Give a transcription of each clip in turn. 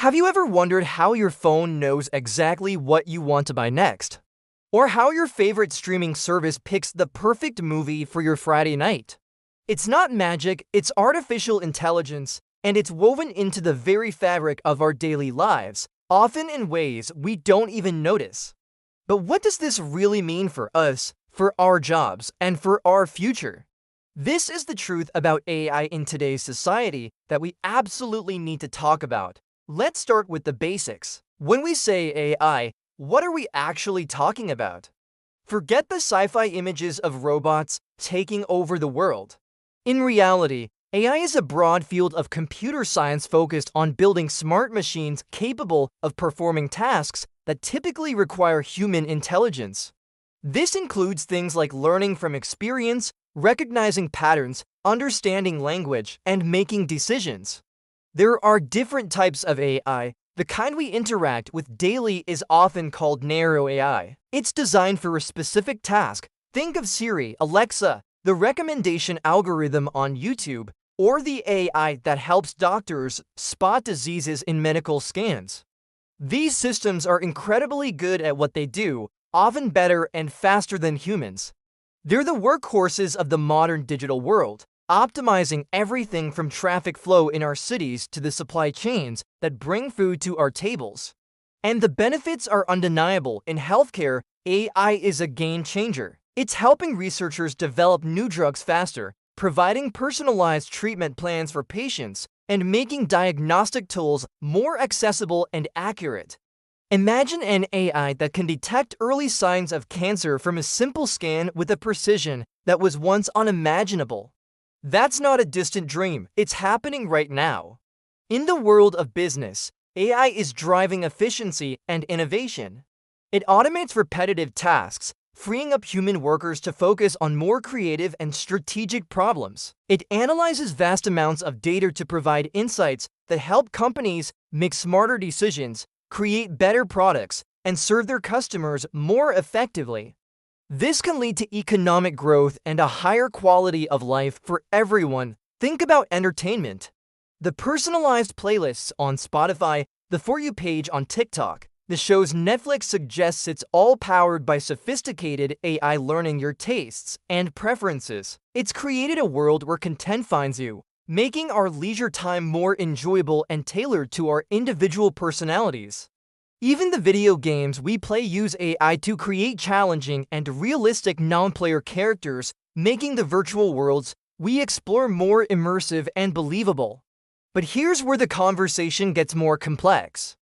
Have you ever wondered how your phone knows exactly what you want to buy next? Or how your favorite streaming service picks the perfect movie for your Friday night? It's not magic, it's artificial intelligence, and it's woven into the very fabric of our daily lives, often in ways we don't even notice. But what does this really mean for us, for our jobs, and for our future? This is the truth about AI in today's society that we absolutely need to talk about. Let's start with the basics. When we say AI, what are we actually talking about? Forget the sci-fi images of robots taking over the world. In reality, AI is a broad field of computer science focused on building smart machines capable of performing tasks that typically require human intelligence. This includes things like learning from experience, recognizing patterns, understanding language, and making decisions. There are different types of AI. The kind we interact with daily is often called narrow AI. It's designed for a specific task. Think of Siri, Alexa, the recommendation algorithm on YouTube, or the AI that helps doctors spot diseases in medical scans. These systems are incredibly good at what they do, often better and faster than humans. They're the workhorses of the modern digital world, optimizing everything from traffic flow in our cities to the supply chains that bring food to our tables. And the benefits are undeniable. In healthcare, AI is a game changer. It's helping researchers develop new drugs faster, providing personalized treatment plans for patients, and making diagnostic tools more accessible and accurate. Imagine an AI that can detect early signs of cancer from a simple scan with a precision that was once unimaginable. That's not a distant dream, it's happening right now. In the world of business, AI is driving efficiency and innovation. It automates repetitive tasks, freeing up human workers to focus on more creative and strategic problems. It analyzes vast amounts of data to provide insights that help companies make smarter decisions, create better products, and serve their customers more effectively. This can lead to economic growth and a higher quality of life for everyone. Think about entertainment. The personalized playlists on Spotify, the For You page on TikTok, the shows Netflix suggests, it's all powered by sophisticated AI learning your tastes and preferences. It's created a world where content finds you, making our leisure time more enjoyable and tailored to our individual personalities. Even the video games we play use AI to create challenging and realistic non-player characters, making the virtual worlds we explore more immersive and believable. But here's where the conversation gets more complex.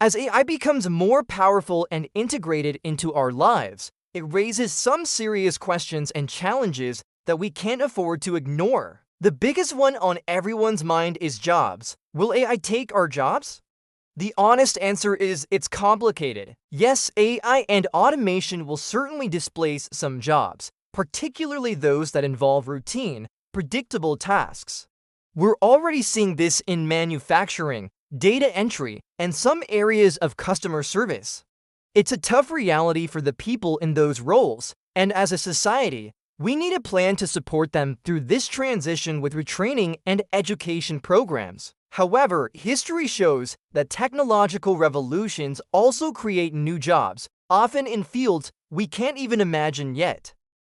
As AI becomes more powerful and integrated into our lives, it raises some serious questions and challenges that we can't afford to ignore. The biggest one on everyone's mind is jobs. Will AI take our jobs? The honest answer is it's complicated. Yes, AI and automation will certainly displace some jobs, particularly those that involve routine, predictable tasks. We're already seeing this in manufacturing, data entry, and some areas of customer service. It's a tough reality for the people in those roles, and as a society, we need a plan to support them through this transition with retraining and education programs. However, history shows that technological revolutions also create new jobs, often in fields we can't even imagine yet.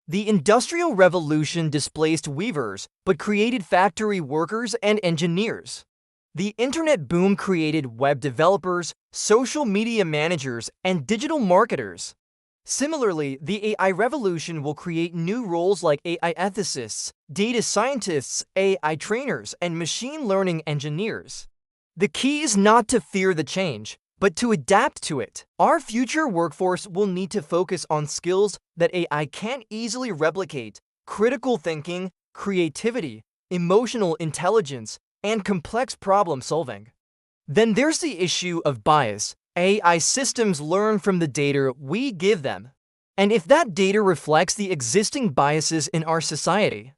The Industrial Revolution displaced weavers, but created factory workers and engineers. The internet boom created web developers, social media managers, and digital marketers. Similarly, the AI revolution will create new roles like AI ethicists, data scientists, AI trainers, and machine learning engineers. The key is not to fear the change, but to adapt to it. Our future workforce will need to focus on skills that AI can't easily replicate: critical thinking, creativity, emotional intelligence, and complex problem solving. Then there's the issue of bias. AI systems learn from the data we give them. And if that data reflects the existing biases in our society,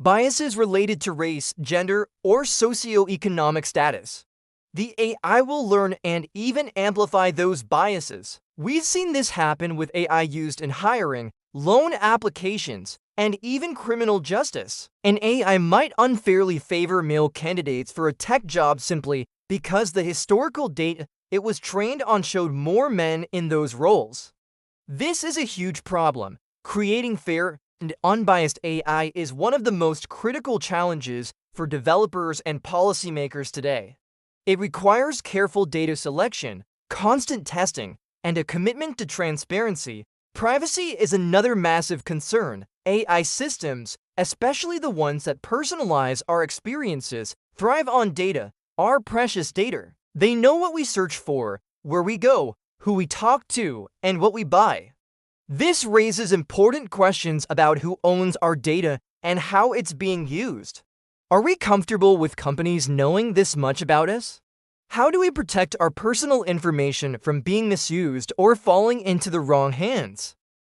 biases related to race, gender, or socioeconomic status, the AI will learn and even amplify those biases. We've seen this happen with AI used in hiring, loan applications, and even criminal justice. An AI might unfairly favor male candidates for a tech job simply because the historical data it was trained on showed more men in those roles. This is a huge problem. Creating fair and unbiased AI is one of the most critical challenges for developers and policymakers today. It requires careful data selection, constant testing, and a commitment to transparency. Privacy is another massive concern. AI systems, especially the ones that personalize our experiences, thrive on data, our precious data. They know what we search for, where we go, who we talk to, and what we buy. This raises important questions about who owns our data and how it's being used. Are we comfortable with companies knowing this much about us? How do we protect our personal information from being misused or falling into the wrong hands?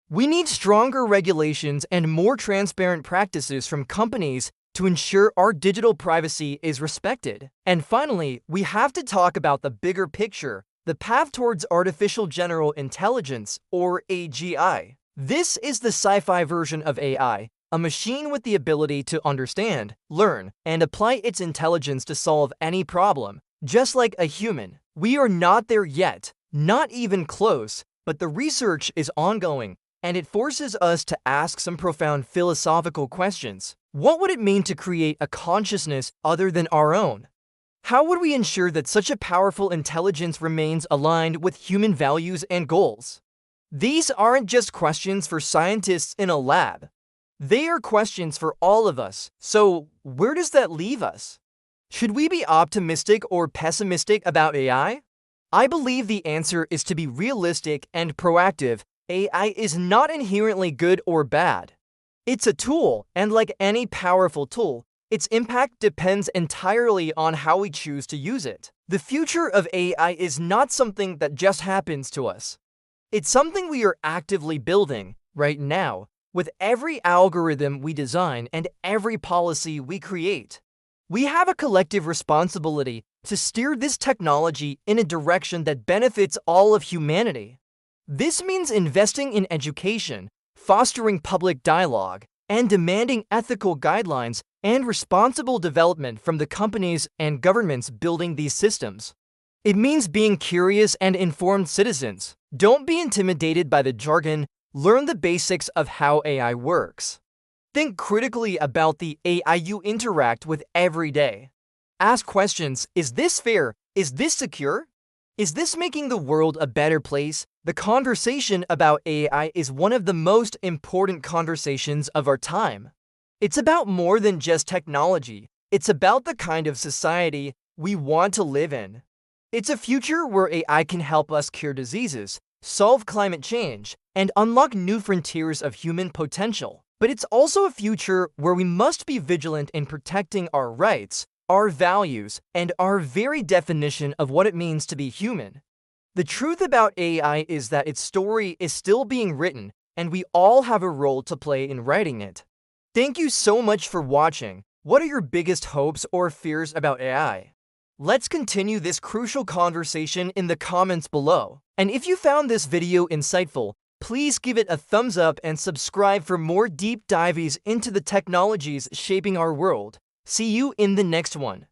We need stronger regulations and more transparent practices from companies to ensure our digital privacy is respected. And finally, we have to talk about the bigger picture, the path towards artificial general intelligence, or AGI. This is the sci-fi version of AI, a machine with the ability to understand, learn, and apply its intelligence to solve any problem, just like a human. We are not there yet, not even close, but the research is ongoing, and it forces us to ask some profound philosophical questions. What would it mean to create a consciousness other than our own? How would we ensure that such a powerful intelligence remains aligned with human values and goals? These aren't just questions for scientists in a lab. They are questions for all of us. So, where does that leave us? Should we be optimistic or pessimistic about AI? I believe the answer is to be realistic and proactive. AI is not inherently good or bad. It's a tool, and like any powerful tool, its impact depends entirely on how we choose to use it. The future of AI is not something that just happens to us. It's something we are actively building right now with every algorithm we design and every policy we create. We have a collective responsibility to steer this technology in a direction that benefits all of humanity. This means investing in education, fostering public dialogue, and demanding ethical guidelines and responsible development from the companies and governments building these systems. It means being curious and informed citizens. Don't be intimidated by the jargon. Learn the basics of how AI works. Think critically about the AI you interact with every day. Ask questions. Is this fair? Is this secure? Is this making the world a better place? The conversation about AI is one of the most important conversations of our time. It's about more than just technology. It's about the kind of society we want to live in. It's a future where AI can help us cure diseases, solve climate change, and unlock new frontiers of human potential. But it's also a future where we must be vigilant in protecting our rights, our values, and our very definition of what it means to be human. The truth about AI is that its story is still being written, and we all have a role to play in writing it. Thank you so much for watching. What are your biggest hopes or fears about AI? Let's continue this crucial conversation in the comments below. And if you found this video insightful, please give it a thumbs up and subscribe for more deep dives into the technologies shaping our world. See you in the next one.